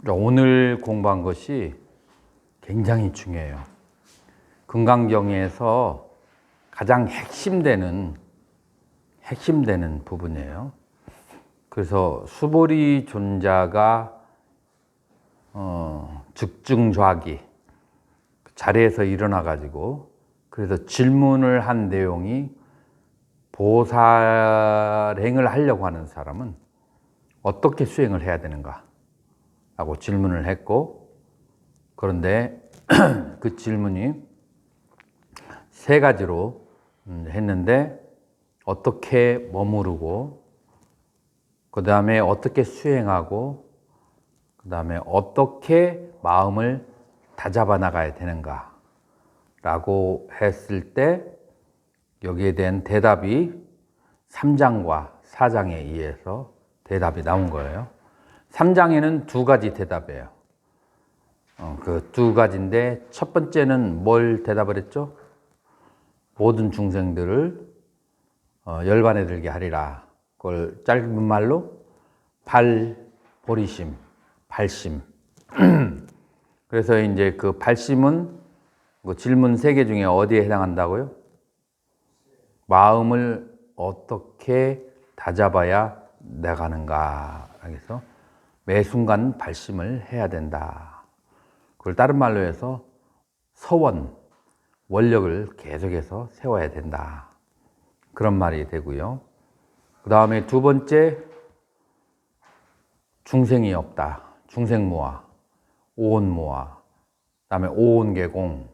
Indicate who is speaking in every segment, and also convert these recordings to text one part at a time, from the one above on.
Speaker 1: 오늘 공부한 것이 굉장히 중요해요. 금강경에서 가장 핵심되는 부분이에요. 그래서 수보리 존자가 즉중좌기 자리에서 일어나 가지고 그래서 질문을 한 내용이 보살행을 하려고 하는 사람은 어떻게 수행을 해야 되는가 라고 질문을 했고, 그런데 그 질문이 세 가지로 했는데, 어떻게 머무르고, 그 다음에 어떻게 수행하고, 그 다음에 어떻게 마음을 다잡아 나가야 되는가 라고 했을 때 여기에 대한 대답이 3장과 4장에 의해서 대답이 나온 거예요. 3장에는 두 가지 대답이에요. 그 두 가지인데, 첫 번째는 뭘 대답을 했죠? 모든 중생들을 열반에 들게 하리라. 그걸 짧은 말로 발심. 그래서 이제 그 발심은 그 질문 세 개 중에 어디에 해당한다고요? 마음을 어떻게 다잡아야 나가는가. 그래서 매 순간 발심을 해야 된다. 그걸 다른 말로 해서 서원, 원력을 계속해서 세워야 된다. 그런 말이 되고요. 그 다음에 두 번째, 중생이 없다. 중생무아, 오온무아, 그 다음에 오온계공.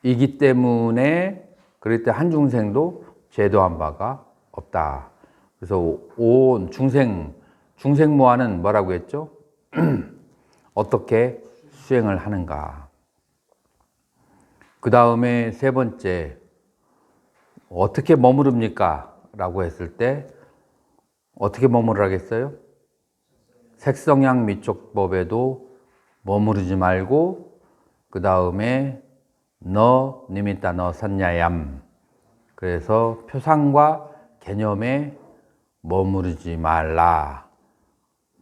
Speaker 1: 이기 때문에 그럴 때 한 중생도 제도한 바가 없다. 그래서 오온, 중생무아는 뭐라고 했죠? 어떻게 수행을 하는가. 그 다음에 세 번째, 어떻게 머무릅니까? 라고 했을 때 어떻게 머무르라겠어요? 색성양 미촉법에도 머무르지 말고, 그 다음에 너 니미따 너 산야얌. 그래서 표상과 개념에 머무르지 말라.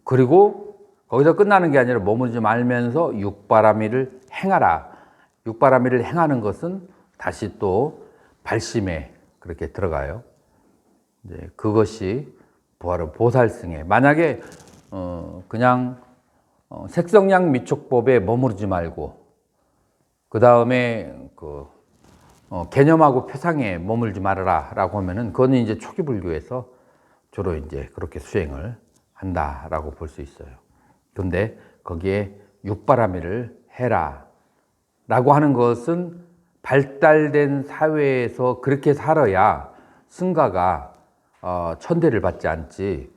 Speaker 1: 그리고 거기서 끝나는 게 아니라 머무르지 말면서 육바라밀을 행하라. 육바라밀을 행하는 것은 다시 또 발심에 그렇게 들어가요. 이제 그것이 바로 보살승에, 만약에 그냥 색성양 미촉법에 머무르지 말고 그 다음에 개념하고 표상에 머물지 말아라라고 하면은 그거는 이제 초기 불교에서 주로 이제 그렇게 수행을 한다라고 볼 수 있어요. 그런데 거기에 육바라밀을 해라라고 하는 것은 발달된 사회에서 그렇게 살아야 승가가 천대를 받지 않지,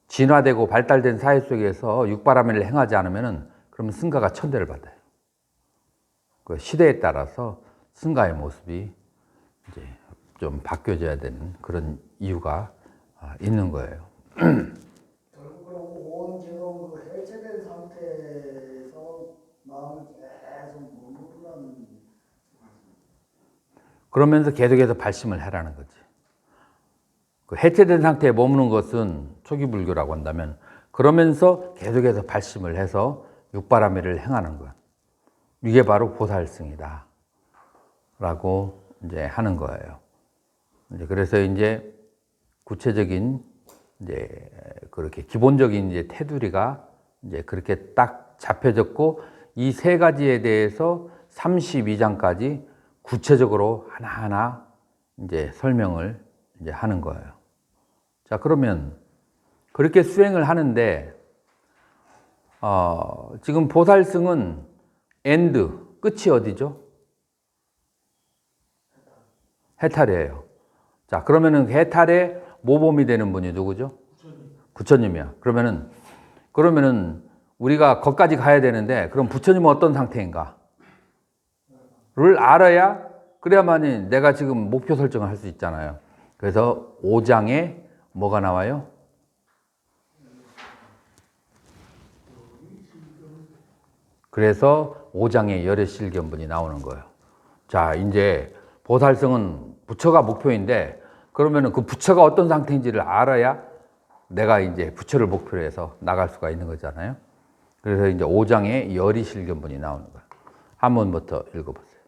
Speaker 1: 진화되고 발달된 사회 속에서 육바라밀을 행하지 않으면은 그러면 승가가 천대를 받아요. 그 시대에 따라서 승가의 모습이 이제 좀 바뀌어져야 되는 그런 이유가 있는 거예요.
Speaker 2: 결국은 오온계공 그 해체된 상태에서 마음을 계속 머무르라는.
Speaker 1: 그러면서 계속해서 발심을 하라는 거지. 그 해체된 상태에 머무는 것은 초기 불교라고 한다면, 그러면서 계속해서 발심을 해서 육바라밀을 행하는 거야. 이게 바로 보살승이다 라고 이제 하는 거예요. 이제 그래서 이제 구체적인 이제 그렇게 기본적인 이제 테두리가 이제 그렇게 딱 잡혀졌고, 이 세 가지에 대해서 32장까지 구체적으로 하나하나 이제 설명을 이제 하는 거예요. 자, 그러면 그렇게 수행을 하는데, 지금 보살승은 엔드, 끝이 어디죠? 해탈이에요. 자, 그러면은 해탈의 모범이 되는 분이 누구죠? 부처님이야. 그러면은 우리가 거기까지 가야 되는데, 그럼 부처님은 어떤 상태인가? 를 알아야, 그래야만이 내가 지금 목표 설정을 할 수 있잖아요. 그래서 5장에 뭐가 나와요? 그래서 5장에 열의 실견분이 나오는 거예요. 자, 이제 보살승은 부처가 목표인데, 그러면은 그 부처가 어떤 상태인지를 알아야 내가 이제 부처를 목표로 해서 나갈 수가 있는 거잖아요. 그래서 이제 5장에 열이 실견분이 나오는 거야. 한문부터 읽어보세요.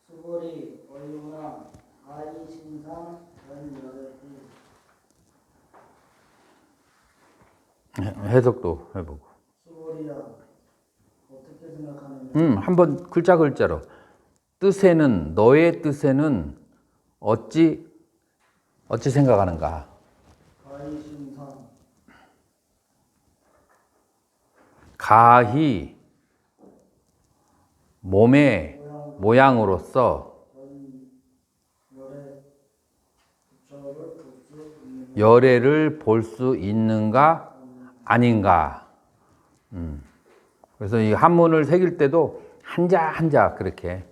Speaker 2: 수보리 원유나 아이 신상 전열의
Speaker 1: 해석도 해보고.
Speaker 2: 수보리야 어떻게 생각하느냐?
Speaker 1: 한번 글자 글자로. 뜻에는, 너의 뜻에는 어찌 생각하는가?
Speaker 2: 아이 신상
Speaker 1: 가히 몸의 모양으로서 열애를 볼 수 있는가 아닌가. 그래서 이 한문을 새길 때도 한자 한자 그렇게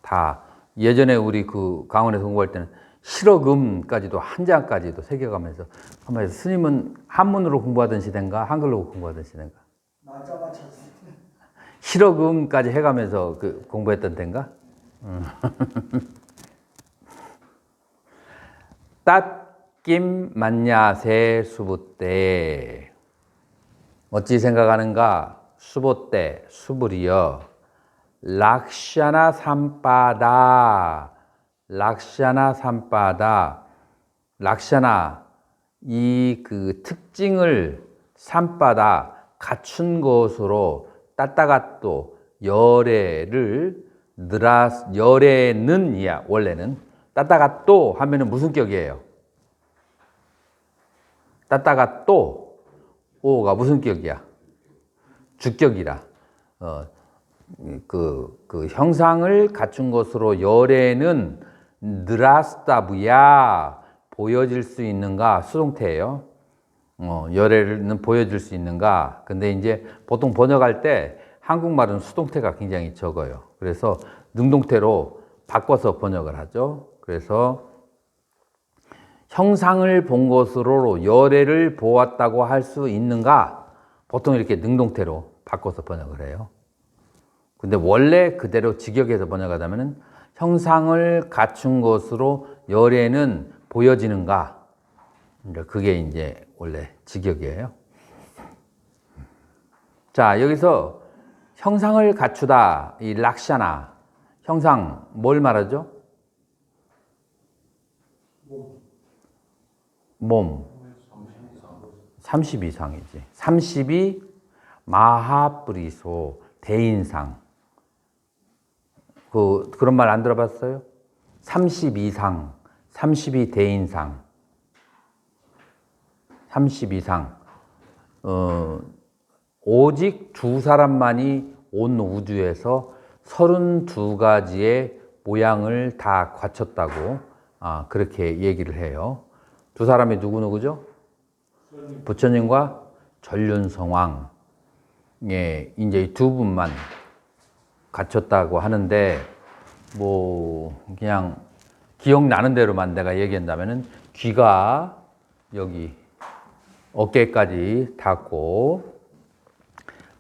Speaker 1: 다 예전에 우리 그 강원에서 공부할 때는 실어금까지도 한자까지도 새겨가면서 한번 스님은 한문으로 공부하던 시대인가 한글로 공부하던 시대인가
Speaker 2: 맞아 맞췄어.
Speaker 1: 실어금까지 해가면서 그 공부했던 때인가? 땄김 만야세 수부때 어찌 생각하는가? 수보때 수불이여 락샤나 삼바다 락샤나 삼바다 락샤나 이 그 특징을 삼바다 갖춘 것으로 따따가또 열애를 열애는이야 원래는 따따가또 하면은 무슨 격이에요? 따따가또 오가 무슨 격이야? 주격이라. 그 형상을 갖춘 것으로 열애는 느라스타부야 보여질 수 있는가? 수동태예요. 열애는 보여질 수 있는가? 근데 이제 보통 번역할 때 한국말은 수동태가 굉장히 적어요. 그래서 능동태로 바꿔서 번역을 하죠. 그래서 형상을 본 것으로 열애를 보았다고 할 수 있는가? 보통 이렇게 능동태로 바꿔서 번역을 해요. 근데 원래 그대로 직역해서 번역하자면은 형상을 갖춘 것으로 열애는 보여지는가? 그게 이제 원래 직역이에요. 자, 여기서 형상을 갖추다, 이 락샤나, 형상, 뭘 말하죠? 몸. 30 이상이지. 30이 마하브리소, 대인상. 그런 말 안 들어봤어요? 30 이상, 30이 대인상. 30 이상. 오직 두 사람만이 온 우주에서 32가지의 모양을 다 갖췄다고 그렇게 얘기를 해요. 두 사람이 누구누구죠? 부처님과 전륜성왕. 예, 이제 두 분만 갖췄다고 하는데, 뭐, 그냥 기억나는 대로만 내가 얘기한다면은 귀가 여기 어깨까지 닿고,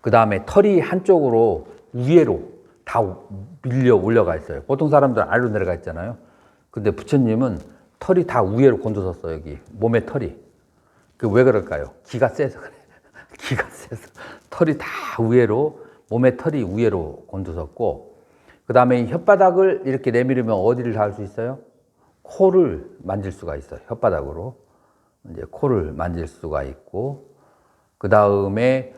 Speaker 1: 그 다음에 털이 한쪽으로 위로 다 밀려 올려가 있어요. 보통 사람들은 아래로 내려가 있잖아요. 근데 부처님은 털이 다 위로 곤두섰어, 여기. 몸에 털이. 그 왜 그럴까요? 기가 세서 그래. 기가 세서. 털이 다 위로, 몸에 털이 위로 곤두섰고, 그 다음에 혓바닥을 이렇게 내밀으면 어디를 닿을 수 있어요? 코를 만질 수가 있어요. 혓바닥으로. 이제 코를 만질 수가 있고, 그 다음에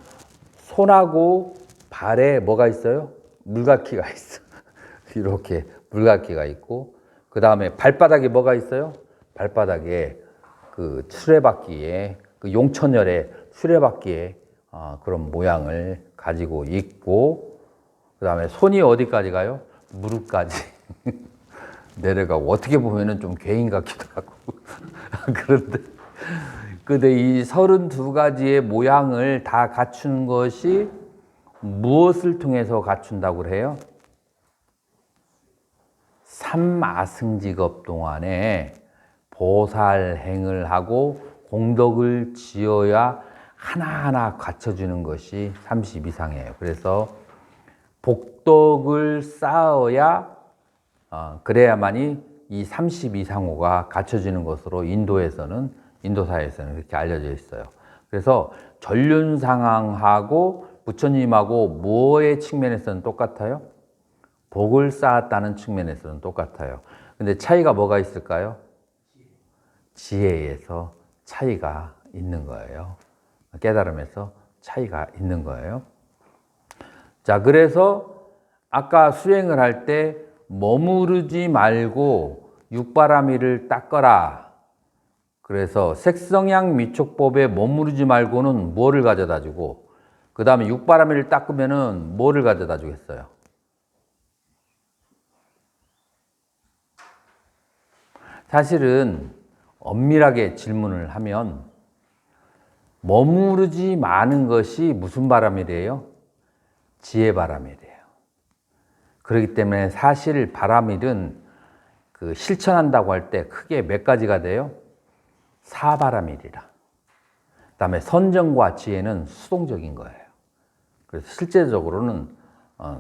Speaker 1: 손하고 발에 뭐가 있어요? 물갈퀴가 있어. 이렇게 물갈퀴가 있고, 그 다음에 발바닥에 뭐가 있어요? 발바닥에 그 수레바퀴에, 그 용천열의 수레바퀴에 그런 모양을 가지고 있고, 그 다음에 손이 어디까지 가요? 무릎까지 내려가고, 어떻게 보면은 좀 괴인 같기도 하고. 근데 이 32가지의 모양을 다 갖춘 것이 무엇을 통해서 갖춘다고 해요? 삼아승직업 동안에 보살행을 하고 공덕을 지어야 하나하나 갖춰주는 것이 30 이상이에요. 그래서 복덕을 쌓아야 그래야만이 이 30 이상호가 갖춰지는 것으로 인도사에서는 그렇게 알려져 있어요. 그래서 전륜 상황하고 부처님하고 뭐의 측면에서는 똑같아요? 복을 쌓았다는 측면에서는 똑같아요. 근데 차이가 뭐가 있을까요? 지혜에서 차이가 있는 거예요. 깨달음에서 차이가 있는 거예요. 자, 그래서 아까 수행을 할 때 머무르지 말고 육바라밀을 닦거라. 그래서 색성양 미촉법에 머무르지 말고는 뭐를 가져다 주고, 그 다음에 육바라밀을 닦으면은 뭐를 가져다 주겠어요? 사실은 엄밀하게 질문을 하면 머무르지 마는 것이 무슨 바라밀이에요? 지혜 바라밀이에요. 그렇기 때문에 사실 바라밀은 그 실천한다고 할 때 크게 몇 가지가 돼요? 사바라밀이라. 그 다음에 선정과 지혜는 수동적인 거예요. 그래서 실제적으로는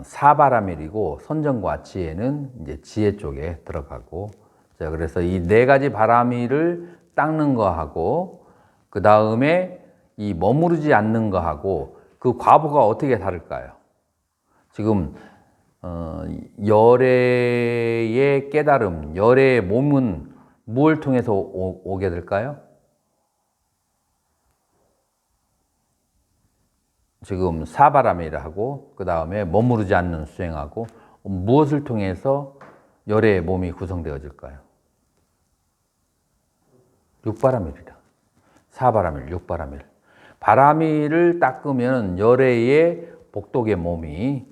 Speaker 1: 사바라밀이고 선정과 지혜는 이제 지혜 쪽에 들어가고, 자, 그래서 이 네 가지 바라밀을 닦는 거하고, 그 다음에 이 머무르지 않는 거하고 그 과보가 어떻게 다를까요? 지금 열애의 깨달음, 열애의 몸은 무엇을 통해서 오게 될까요? 지금 사바라밀을 하고 그 다음에 머무르지 않는 수행하고 무엇을 통해서 열애의 몸이 구성되어질까요? 육바라밀이다. 사바라밀, 육바라밀. 바라밀을 닦으면 열애의 복독의 몸이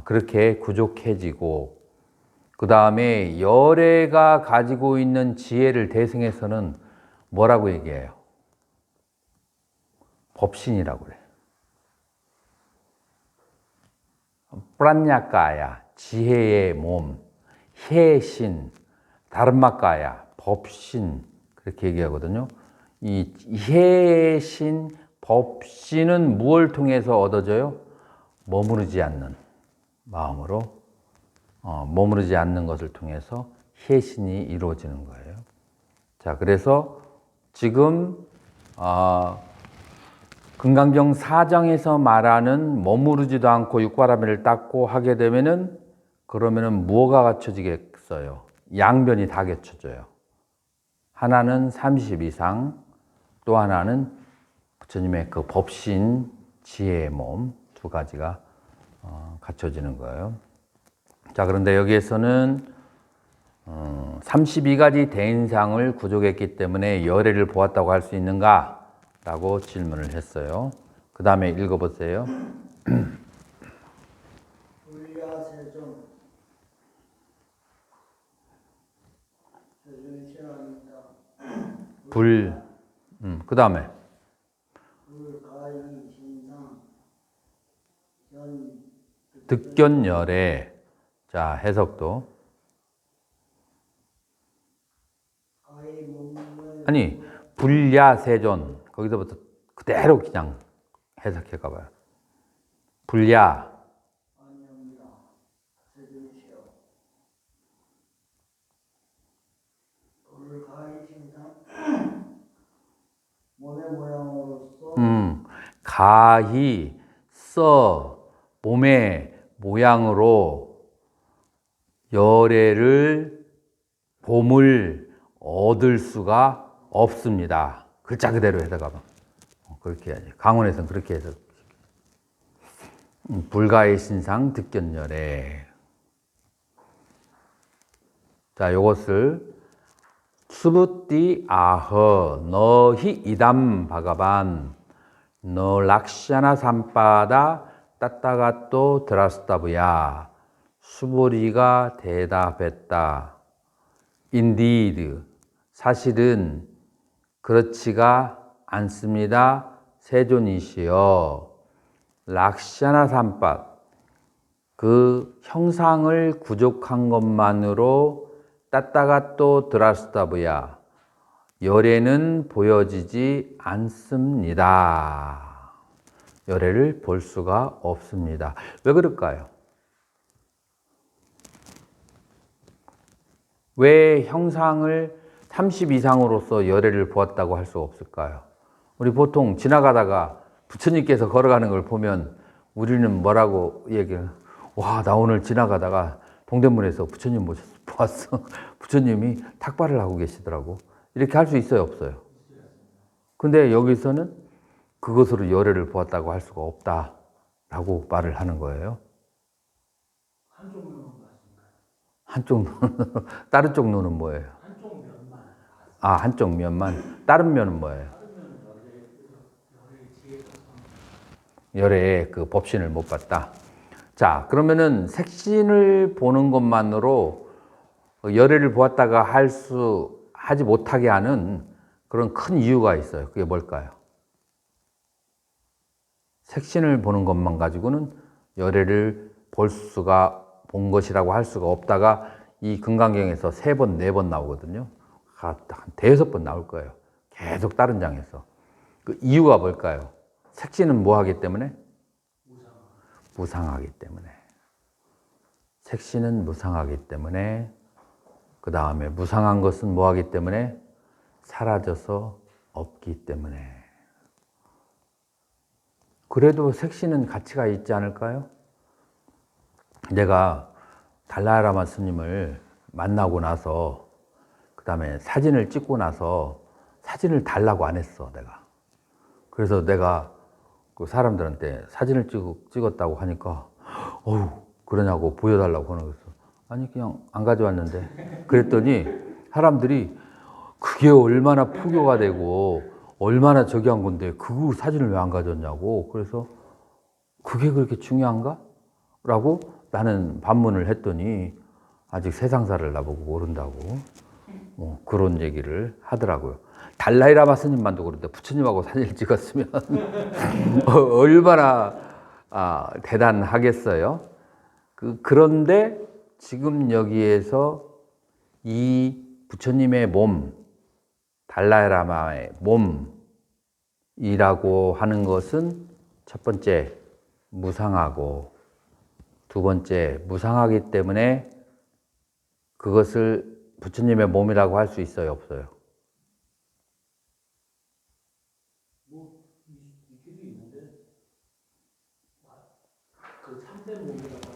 Speaker 1: 그렇게 구족해지고, 그 다음에 열애가 가지고 있는 지혜를 대승해서는 뭐라고 얘기해요? 법신이라고 그래요. 프란야까야, 지혜의 몸, 혜신, 다르마까야, 법신, 그렇게 얘기하거든요. 이 혜신, 법신은 무엇을 통해서 얻어져요? 머무르지 않는 마음으로, 머무르지 않는 것을 통해서 혜신이 이루어지는 거예요. 자, 그래서 지금 금강경 4장에서 말하는 머무르지도 않고 육바라밀을 닦고 하게 되면은, 그러면은 뭐가 갖춰지겠어요? 양변이 다 갖춰져요. 하나는 30 이상, 또 하나는 부처님의 그 법신, 지혜의 몸 두 가지가 갖춰지는 거예요. 자, 그런데 여기에서는 32가지 대인상을 구족했기 때문에 열애를 보았다고 할 수 있는가? 라고 질문을 했어요. 그 다음에 읽어보세요.
Speaker 2: 불야세존 세존시랍니다.
Speaker 1: 그 다음에
Speaker 2: 불가이 신상 연
Speaker 1: 득견열애. 자, 해석도.
Speaker 2: 가이 몸을
Speaker 1: 아니, 불야세존. 거기서부터 그대로 그냥 해석해 가봐요. 불야.
Speaker 2: 아니옵니다. 세존시여 불가이 신상 몸의 모양으로서
Speaker 1: 가히 써 몸의 모양으로 열애를 봄을 얻을 수가 없습니다. 글자 그대로 해석하면 그렇게 해야지. 강원에서는 그렇게 해서 불가의 신상 득견열애. 자, 요것을 수부띠 아허 너히 이담 바가반 너 락샤나 삼바다 따따가또 드라스타브야. 수보리가 대답했다. Indeed, 사실은 그렇지가 않습니다. 세존이시여. 락샤나 삼바, 그 형상을 구족한 것만으로 따따가또 드라스타브야, 열애는 보여지지 않습니다. 열애를 볼 수가 없습니다. 왜 그럴까요? 왜 형상을 30 이상으로서 열애를 보았다고 할 수 없을까요? 우리 보통 지나가다가 부처님께서 걸어가는 걸 보면 우리는 뭐라고 얘기해요? 와, 나 오늘 지나가다가 동대문에서 부처님 보았어. 부처님이 탁발을 하고 계시더라고. 이렇게 할 수 있어요, 없어요? 근데 여기서는 그것으로 열애를 보았다고 할 수가 없다라고 말을 하는 거예요.
Speaker 2: 한쪽 눈은 맞습니까?
Speaker 1: 한쪽 눈, 다른 쪽 눈은 뭐예요?
Speaker 2: 한쪽 면만.
Speaker 1: 아, 한쪽 면만. 다른 면은 뭐예요?
Speaker 2: 다른 면은 열의 지혜가
Speaker 1: 열애의 그 법신을 못 봤다. 자, 그러면은 색신을 보는 것만으로 열애를 보았다가 하지 못하게 하는 그런 큰 이유가 있어요. 그게 뭘까요? 색신을 보는 것만 가지고는 열애를 본 것이라고 할 수가 없다가 이 금강경에서 3번, 4번 나오거든요. 한 5번 나올 거예요. 계속 다른 장에서. 그 이유가 뭘까요? 색신은 뭐 하기 때문에? 무상하기 때문에. 색신은 무상하기 때문에. 그 다음에 무상한 것은 뭐 하기 때문에? 사라져서 없기 때문에. 그래도 색신은 가치가 있지 않을까요? 내가 달라라마 스님을 만나고 나서 그 다음에 사진을 찍고 나서 사진을 달라고 안 했어, 내가. 그래서 내가 그 사람들한테 사진을 찍었다고 하니까 어우, 그러냐고 보여달라고 하는 거였어. 아니, 그냥 안 가져왔는데. 그랬더니 사람들이 그게 얼마나 포교가 되고 얼마나 저기 한 건데 그 사진을 왜 안 가져왔냐고. 그래서 그게 그렇게 중요한가? 라고 나는 반문을 했더니 아직 세상사를 나보고 모른다고 그런 얘기를 하더라고요. 달라이라마 스님만도 그런데 부처님하고 사진을 찍었으면 얼마나 대단하겠어요. 그런데 지금 여기에서 이 부처님의 몸, 달라이라마의 몸이라고 하는 것은 첫 번째 무상하고 두 번째 무상하기 때문에 그것을 부처님의 몸이라고 할 수 있어요, 없어요?
Speaker 2: 뭐 있기도 있는데 그 참된 몸이라고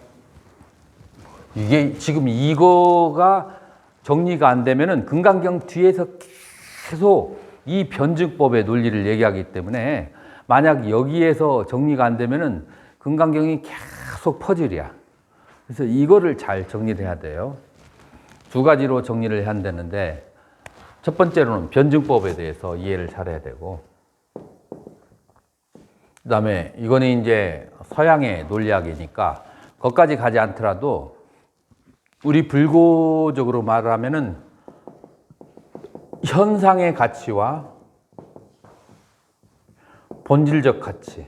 Speaker 1: 이게 지금 이거가 정리가 안 되면은 금강경 뒤에서 계속 이 변증법의 논리를 얘기하기 때문에 만약 여기에서 정리가 안 되면은 금강경이 계속 퍼즐이야. 그래서 이거를 잘 정리를 해야 돼요. 두 가지로 정리를 해야 되는데 첫 번째로는 변증법에 대해서 이해를 잘해야 되고 그 다음에 이거는 이제 서양의 논리학이니까 거기까지 가지 않더라도 우리 불교적으로 말하면은 현상의 가치와 본질적 가치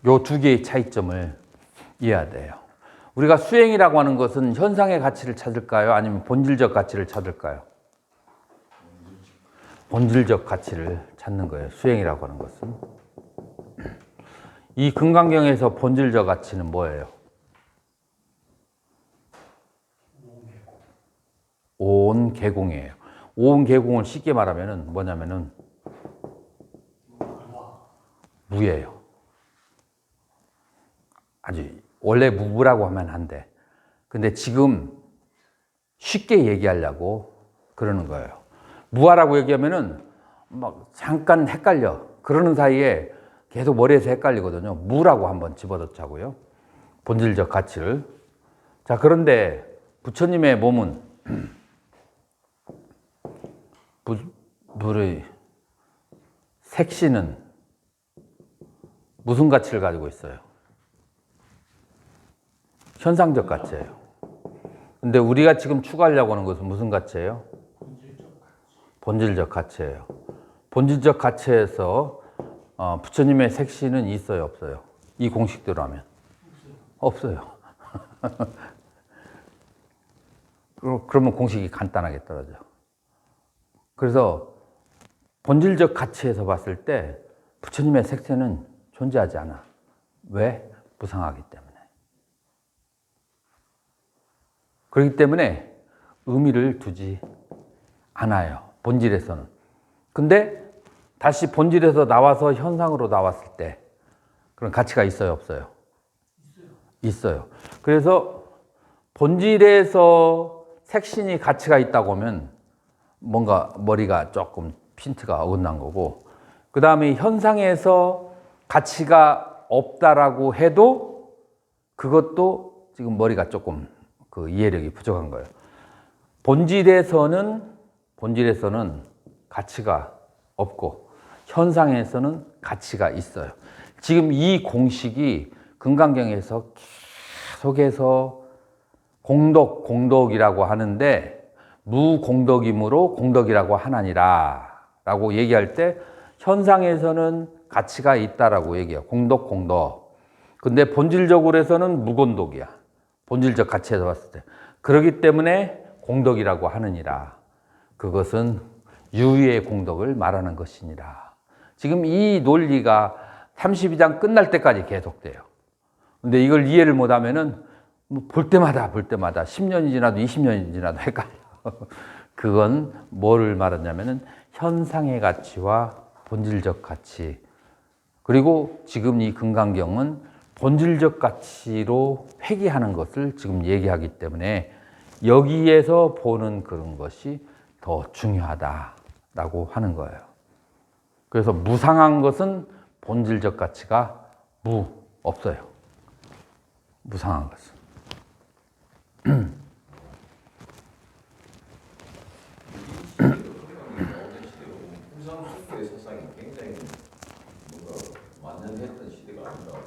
Speaker 1: 요 두 개의 차이점을 이해해야 돼요. 우리가 수행이라고 하는 것은 현상의 가치를 찾을까요? 아니면 본질적 가치를 찾을까요? 본질적 가치를 찾는 거예요. 수행이라고 하는 것은. 이 금강경에서 본질적 가치는 뭐예요? 온 개공이에요. 온 개공을 쉽게 말하면 뭐냐면은 무예요. 아주 원래 무라고 하면 안 돼. 근데 지금 쉽게 얘기하려고 그러는 거예요. 무아라고 얘기하면은 막 잠깐 헷갈려. 그러는 사이에 계속 머리에서 헷갈리거든요. 무라고 한번 집어넣자고요. 본질적 가치를. 자, 그런데 부처님의 몸은 물의 색신은 무슨 가치를 가지고 있어요? 현상적 가치예요. 근데 우리가 지금 추구하려고 하는 것은 무슨 가치예요? 본질적 가치예요. 본질적 가치에서 부처님의 색신은 있어요, 없어요? 이 공식대로 하면? 없어요. 그러면 공식이 간단하게 떨어져. 그래서 본질적 가치에서 봤을 때 부처님의 색신은 존재하지 않아. 왜? 무상하기 때문에. 그렇기 때문에 의미를 두지 않아요. 본질에서는. 근데 다시 본질에서 나와서 현상으로 나왔을 때 그런 가치가 있어요, 없어요? 있어요. 그래서 본질에서 색신이 가치가 있다고 하면 뭔가 머리가 조금 핀트가 어긋난 거고, 그 다음에 현상에서 가치가 없다라고 해도 그것도 지금 머리가 조금 그 이해력이 부족한 거예요. 본질에서는 가치가 없고 현상에서는 가치가 있어요. 지금 이 공식이 금강경에서 계속해서 공덕이라고 하는데, 무공덕이므로 공덕이라고 하나니라 라고 얘기할 때 현상에서는 가치가 있다라고 얘기해요. 공덕. 근데 본질적으로 해서는 무공덕이야. 본질적 가치에서 봤을 때. 그렇기 때문에 공덕이라고 하느니라. 그것은 유의의 공덕을 말하는 것이니라. 지금 이 논리가 32장 끝날 때까지 계속돼요. 근데 이걸 이해를 못하면은 볼 때마다 10년이 지나도 20년이 지나도 헷갈려. 그건 뭐를 말하냐면은 현상의 가치와 본질적 가치. 그리고 지금 이 금강경은 본질적 가치로 회귀하는 것을 지금 얘기하기 때문에 여기에서 보는 그런 것이 더 중요하다라고 하는 거예요. 그래서 무상한 것은 본질적 가치가 없어요. 무상한 것은.
Speaker 3: 풍상수수의 세상이 굉장히 뭔가 완전했던 시대가 아닌가.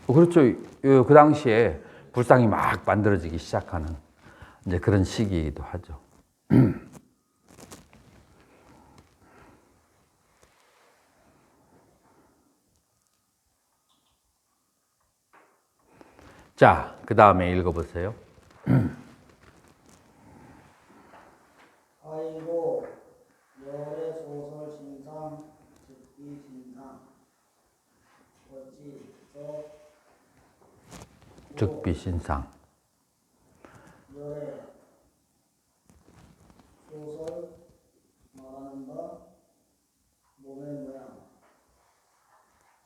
Speaker 1: 그렇죠. 그 당시에 불상이 막 만들어지기 시작하는 이제 그런 시기이기도 하죠. 자, 그 다음에 읽어보세요.
Speaker 4: 아이고 열의 소설 신상 즉비 신상 어찌서
Speaker 1: 즉비신상.
Speaker 4: 열의 소설 말하는 바 몸의 모양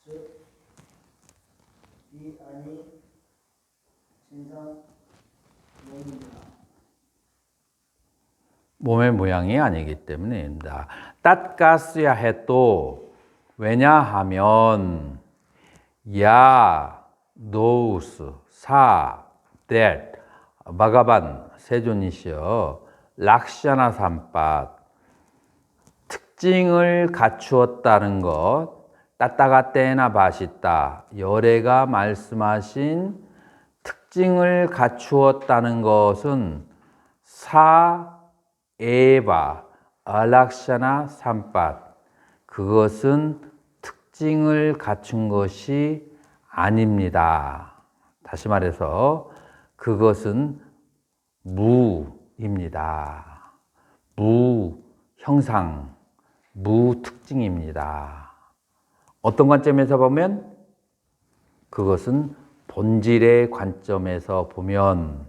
Speaker 4: 즉 이 아니 신상 몸입니다.
Speaker 1: 몸의 모양이 아니기 때문입니다. 땄가스야 해도 왜냐하면 노우스 바가반 세존이시여 락샤나 삼팟 특징을 갖추었다는 것, 따따가 때나 바시다 열애가 말씀하신 특징을 갖추었다는 것은 에바 알락샤나 삼팟 그것은 특징을 갖춘 것이 아닙니다. 다시 말해서 그것은 무입니다. 무형상, 무특징입니다. 어떤 관점에서 보면 그것은 본질의 관점에서 보면,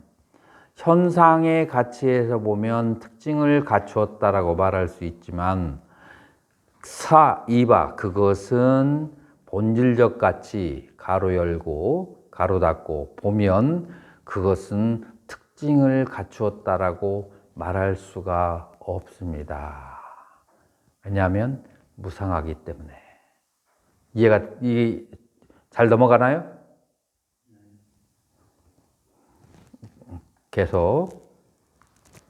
Speaker 1: 현상의 가치에서 보면 특징을 갖추었다라고 말할 수 있지만 그것은 본질적 가치 가로 열고 가로 닫고 보면 그것은 특징을 갖추었다라고 말할 수가 없습니다. 왜냐하면 무상하기 때문에. 이해 잘 넘어가나요? 계속.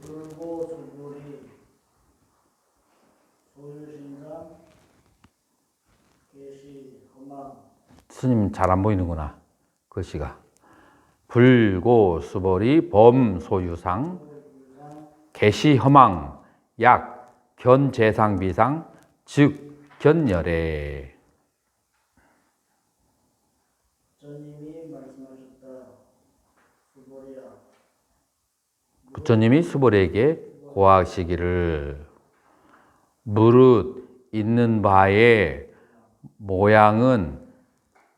Speaker 4: 불고 수불이 소유신상 계시 험한
Speaker 1: 스님 잘 안 보이는구나. 글씨가. 불고 수벌이 범소유상 개시 허망 약 견재상 비상 즉 견열애.
Speaker 4: 부처님이 말씀하셨다. 수불이야
Speaker 1: 부처님이 수벌에게 고하시기를 무릇 있는 바의 모양은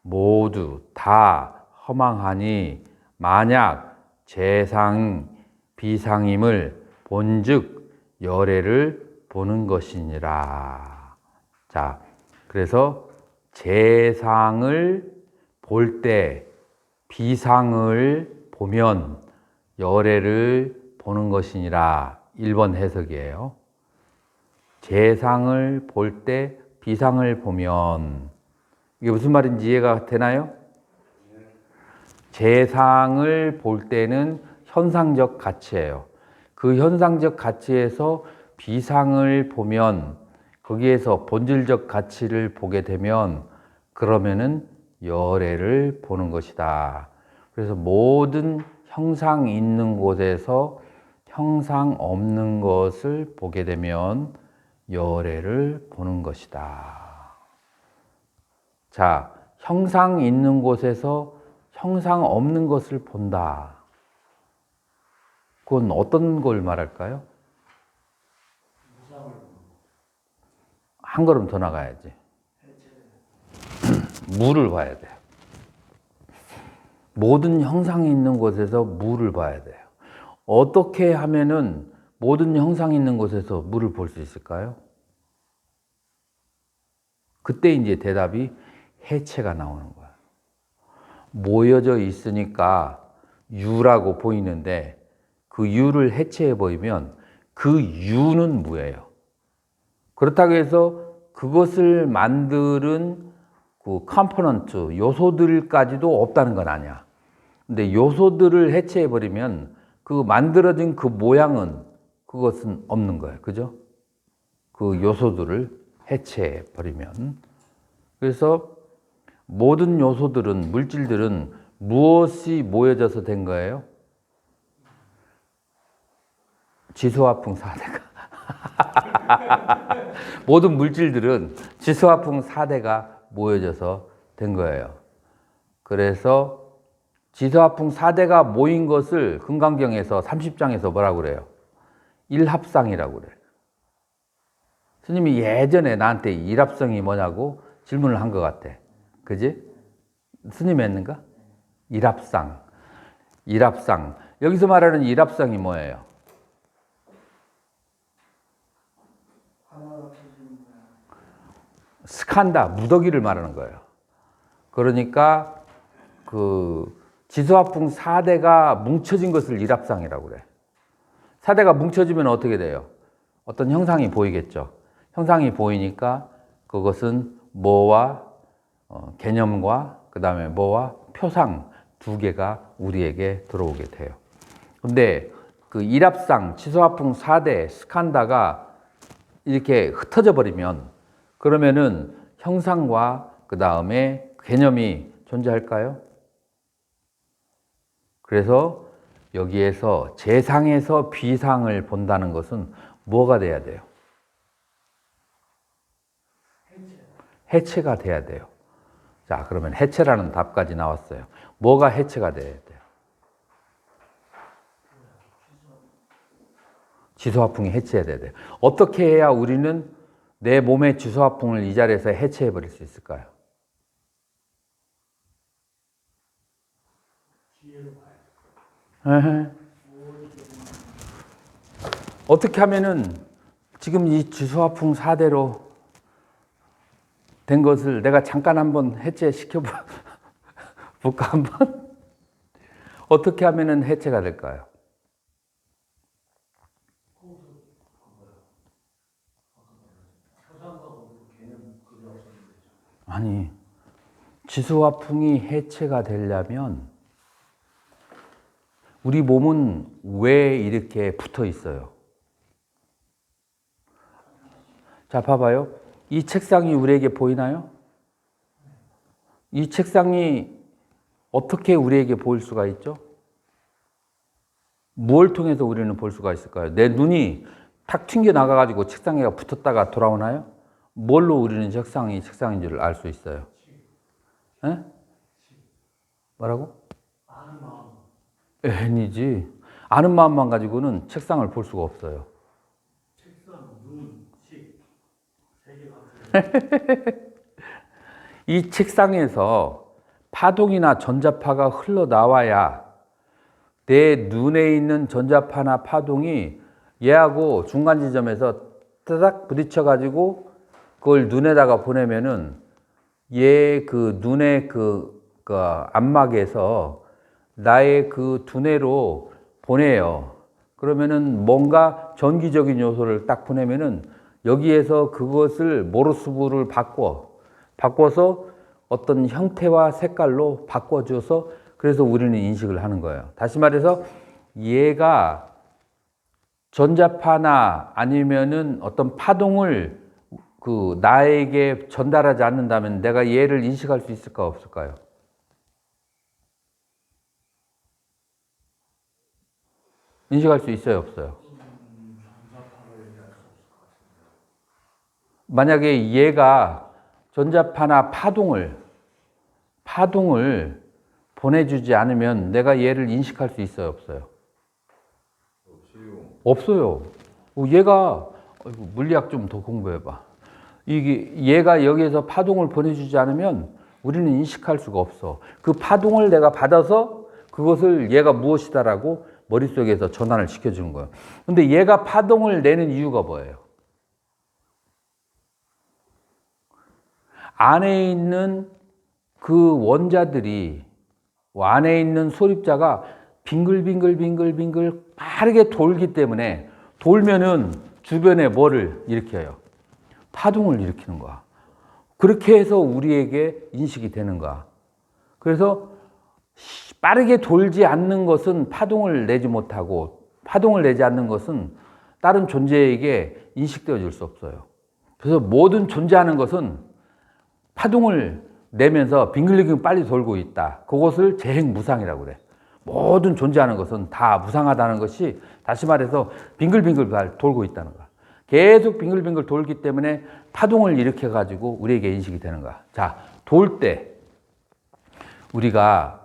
Speaker 1: 모두 다 허망하니 만약 재상 비상임을 본즉 열애를 보는 것이니라. 자, 그래서 재상을 볼 때 비상을 보면 열애를 보는 것이니라. 1번 해석이에요. 재상을 볼 때 비상을 보면, 이게 무슨 말인지 이해가 되나요? 재상을 볼 때는 현상적 가치예요. 그 현상적 가치에서 비상을 보면, 거기에서 본질적 가치를 보게 되면 그러면은 열애를 보는 것이다. 그래서 모든 형상 있는 곳에서 형상 없는 것을 보게 되면 열애를 보는 것이다. 자, 형상 있는 곳에서 형상 없는 것을 본다. 그건 어떤 걸 말할까요? 한 걸음 더 나가야지. 무를 봐야 돼요. 모든 형상이 있는 곳에서 무를 봐야 돼요. 어떻게 하면은 모든 형상이 있는 곳에서 무를 볼 수 있을까요? 그때 이제 대답이 해체가 나오는 거야. 모여져 있으니까 유라고 보이는데 그 유를 해체해 버리면 그 유는 무예요. 그렇다고 해서 그것을 만드는 그 컴포넌트, 요소들까지도 없다는 건 아니야. 근데 요소들을 해체해 버리면 그 만들어진 그 모양은 그것은 없는 거예요. 그죠? 그 요소들을 해체해 버리면. 그래서 모든 요소들은, 물질들은 무엇이 모여져서 된 거예요? 지수화풍 4대가. 모든 물질들은 지수화풍 4대가 모여져서 된 거예요. 그래서 지수화풍 4대가 모인 것을 금강경에서 30장에서 뭐라고 그래요? 일합상이라고 그래요. 스님이 예전에 나한테 일합성이 뭐냐고 질문을 한 것 같아. 그지? 스님이 했는가? 일합상. 일합상. 여기서 말하는 일합상이 뭐예요? 스칸다, 무더기를 말하는 거예요. 그러니까 그 지수화풍 4대가 뭉쳐진 것을 일합상이라고 그래. 4대가 뭉쳐지면 어떻게 돼요? 어떤 형상이 보이겠죠. 형상이 보이니까 그것은 뭐와 개념과 그 다음에 뭐와 표상 두 개가 우리에게 들어오게 돼요. 근데 그 일합상, 지수화풍 4대, 스칸다가 이렇게 흩어져 버리면 그러면은 형상과 그 다음에 개념이 존재할까요? 그래서 여기에서 재상에서 비상을 본다는 것은 뭐가 돼야 돼요? 해체가 돼야 돼요. 자, 그러면 해체라는 답까지 나왔어요. 뭐가 해체가 돼야 돼요? 지수화풍이 해체해야 돼요. 어떻게 해야 우리는 내 몸의 지수화풍을 이 자리에서 해체해 버릴 수 있을까요? 어떻게 하면은 지금 이 지수화풍 4대로 된 것을 내가 잠깐 한번 해체시켜 볼까 한번? 어떻게 하면은 해체가 될까요? 아니, 지수화풍이 해체가 되려면 우리 몸은 왜 이렇게 붙어 있어요? 자, 봐봐요. 이 책상이 우리에게 보이나요? 이 책상이 어떻게 우리에게 보일 수가 있죠? 무엇을 통해서 우리는 볼 수가 있을까요? 내 눈이 탁 튕겨 나가가지고 책상에 붙었다가 돌아오나요? 뭘로 우리는 책상이 책상인 줄 알 수 있어요? 에? 뭐라고?
Speaker 2: 아는 마음.
Speaker 1: 아니지. 아는 마음만 가지고는 책상을 볼 수가 없어요.
Speaker 2: 책상, 눈, 식. 세 개가.
Speaker 1: 이 책상에서 파동이나 전자파가 흘러나와야 내 눈에 있는 전자파나 파동이 얘하고 중간 지점에서 따닥 부딪혀가지고 그걸 눈에다가 보내면은 얘 그 눈의 그 안막에서 나의 그 두뇌로 보내요. 그러면은 뭔가 전기적인 요소를 딱 보내면은 여기에서 그것을 모르스부를 바꿔서 어떤 형태와 색깔로 바꿔줘서 그래서 우리는 인식을 하는 거예요. 다시 말해서 얘가 전자파나 아니면은 어떤 파동을 그 나에게 전달하지 않는다면 내가 얘를 인식할 수 있을까 없을까요? 인식할 수 있어요, 없어요? 만약에 얘가 전자파나 파동을 보내주지 않으면 내가 얘를 인식할 수 있어요, 없어요? 없어요. 얘가 물리학 좀 더 공부해봐. 얘가 여기에서 파동을 보내주지 않으면 우리는 인식할 수가 없어. 그 파동을 내가 받아서 그것을 얘가 무엇이다라고 머릿속에서 전환을 시켜주는 거예요. 근데 얘가 파동을 내는 이유가 뭐예요? 안에 있는 그 원자들이 안에 있는 소립자가 빙글빙글 빠르게 돌기 때문에 돌면은 주변에 뭐를 일으켜요? 파동을 일으키는 거야. 그렇게 해서 우리에게 인식이 되는 거야. 그래서 빠르게 돌지 않는 것은 파동을 내지 못하고 파동을 내지 않는 것은 다른 존재에게 인식되어 줄 수 없어요. 그래서 모든 존재하는 것은 파동을 내면서 빙글빙글 빨리 돌고 있다. 그것을 재행무상이라고 그래. 모든 존재하는 것은 다 무상하다는 것이 다시 말해서 빙글빙글 돌고 있다는 거야. 계속 빙글빙글 돌기 때문에 파동을 일으켜 가지고 우리에게 인식이 되는 거야. 자, 돌 때 우리가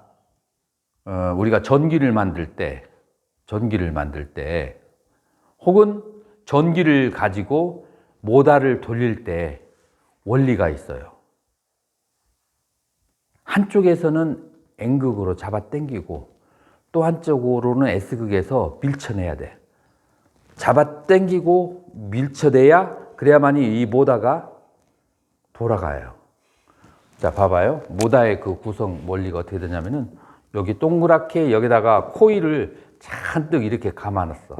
Speaker 1: 전기를 만들 때 혹은 전기를 가지고 모달을 돌릴 때 원리가 있어요. 한쪽에서는 N극으로 잡아 당기고 또 한쪽으로는 S극에서 밀쳐내야 돼. 잡아 당기고 밀쳐내야 그래야만이 이 모다가 돌아가요. 자, 봐봐요. 모다의 그 구성 원리가 어떻게 되냐면은 여기 동그랗게 여기다가 코일을 잔뜩 이렇게 감아놨어.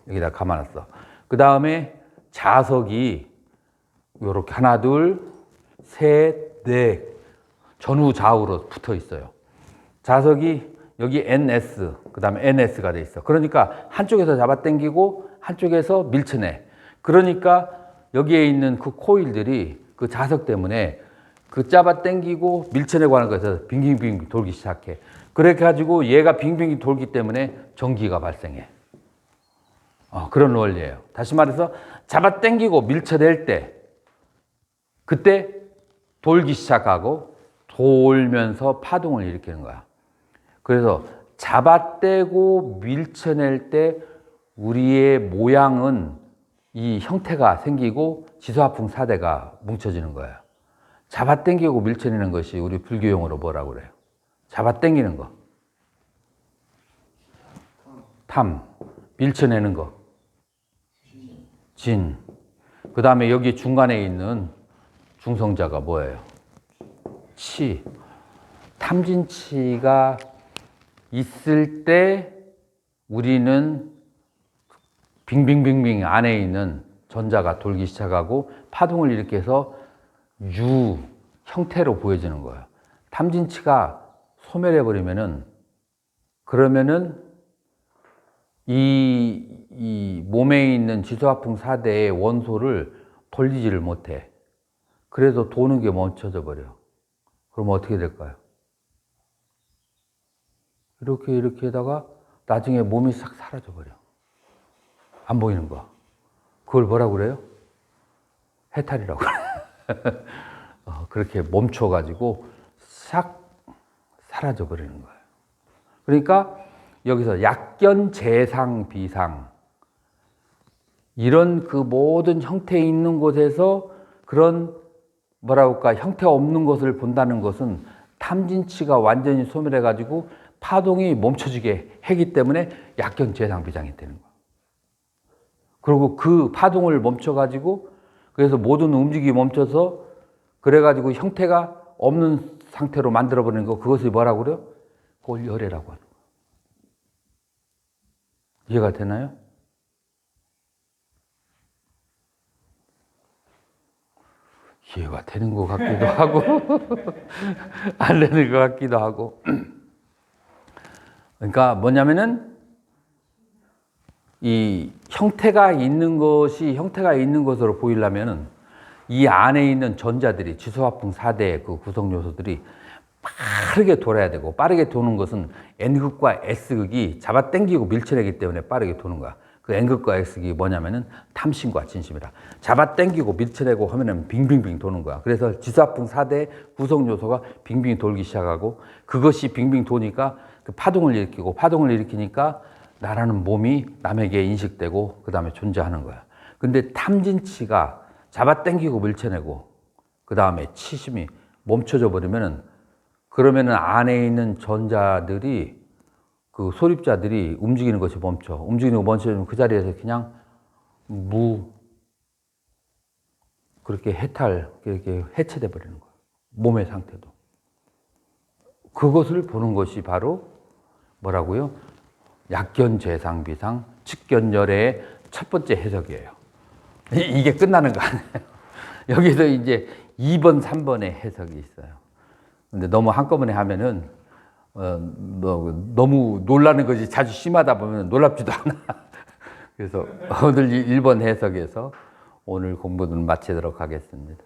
Speaker 1: 여기다 감아놨어. 그 다음에 자석이 요렇게 하나, 둘, 셋, 넷 전후 좌우로 붙어 있어요. 자석이 여기 NS, 그 다음에 NS가 돼 있어. 그러니까 한쪽에서 잡아당기고 한쪽에서 밀쳐내. 그러니까 여기에 있는 그 코일들이 그 자석 때문에 그 잡아당기고 밀쳐내고 하는 것에서 빙빙빙 돌기 시작해. 그렇게 가지고 얘가 빙빙 돌기 때문에 전기가 발생해. 그런 원리예요. 다시 말해서 잡아당기고 밀쳐낼 때 그때 돌기 시작하고 돌면서 파동을 일으키는 거야. 그래서 잡아떼고 밀쳐낼 때 우리의 모양은 이 형태가 생기고 지소화풍 사대가 뭉쳐지는 거예요. 잡아당기고 밀쳐내는 것이 우리 불교용어로 뭐라고 그래요? 잡아당기는 거. 탐. 밀쳐내는 거. 진. 그 다음에 여기 중간에 있는 중성자가 뭐예요? 치. 탐진치가 있을 때 우리는 빙빙빙빙 안에 있는 전자가 돌기 시작하고 파동을 일으켜서 유 형태로 보여지는 거예요. 탐진치가 소멸해버리면은 그러면은 이 몸에 있는 지소화풍 4대의 원소를 돌리지를 못해. 그래서 도는 게 멈춰져 버려. 그럼 어떻게 될까요? 이렇게 하다가 나중에 몸이 싹 사라져 버려. 안 보이는 거. 그걸 뭐라고 그래요? 해탈이라고 그래. 그렇게 멈춰가지고 싹 사라져 버리는 거예요. 그러니까 여기서 약견, 재상, 비상 이런 그 모든 형태 있는 곳에서 그런 뭐라고 할까 형태 없는 것을 본다는 것은 탐진치가 완전히 소멸해가지고 파동이 멈춰지게 하기 때문에 약견, 재상, 비상이 되는 거예요. 그리고 그 파동을 멈춰가지고 그래서 모든 움직임이 멈춰서 그래가지고 형태가 없는 상태로 만들어버리는 거 그것을 뭐라고 그래요? 그걸 열애라고 하는 거예요. 이해가 되나요? 이해가 되는 것 같기도 하고 안 되는 것 같기도 하고 그러니까 뭐냐면은 이 형태가 있는 것이 형태가 있는 것으로 보이려면은 이 안에 있는 전자들이 지수화풍 4대 그 구성 요소들이 빠르게 돌아야 되고 빠르게 도는 것은 N극과 S극이 잡아당기고 밀쳐내기 때문에 빠르게 도는 거야. 그 N극과 S극이 뭐냐면은 탐심과 진심이라. 잡아당기고 밀쳐내고 하면은 빙빙빙 도는 거야. 그래서 지수화풍 4대 구성 요소가 빙빙 돌기 시작하고 그것이 빙빙 도니까 그 파동을 일으키고 파동을 일으키니까 나라는 몸이 남에게 인식되고 그 다음에 존재하는 거야. 근데 탐진치가 잡아당기고 밀쳐내고 그 다음에 치심이 멈춰져 버리면은 그러면은 안에 있는 전자들이 그 소립자들이 움직이는 것이 멈춰. 움직이는 거 멈춰지면 그 자리에서 그냥 그렇게 이렇게 해체돼 버리는 거야. 몸의 상태도. 그것을 보는 것이 바로 뭐라고요? 약견 재상 비상 측견열애의 첫 번째 해석이에요. 이게 끝나는 거 아니에요. 여기서 이제 2번, 3번의 해석이 있어요. 근데 너무 한꺼번에 하면은 너무 놀라는 것이 자주 심하다 보면 놀랍지도 않아. 그래서 오늘 1번 해석에서 오늘 공부는 마치도록 하겠습니다.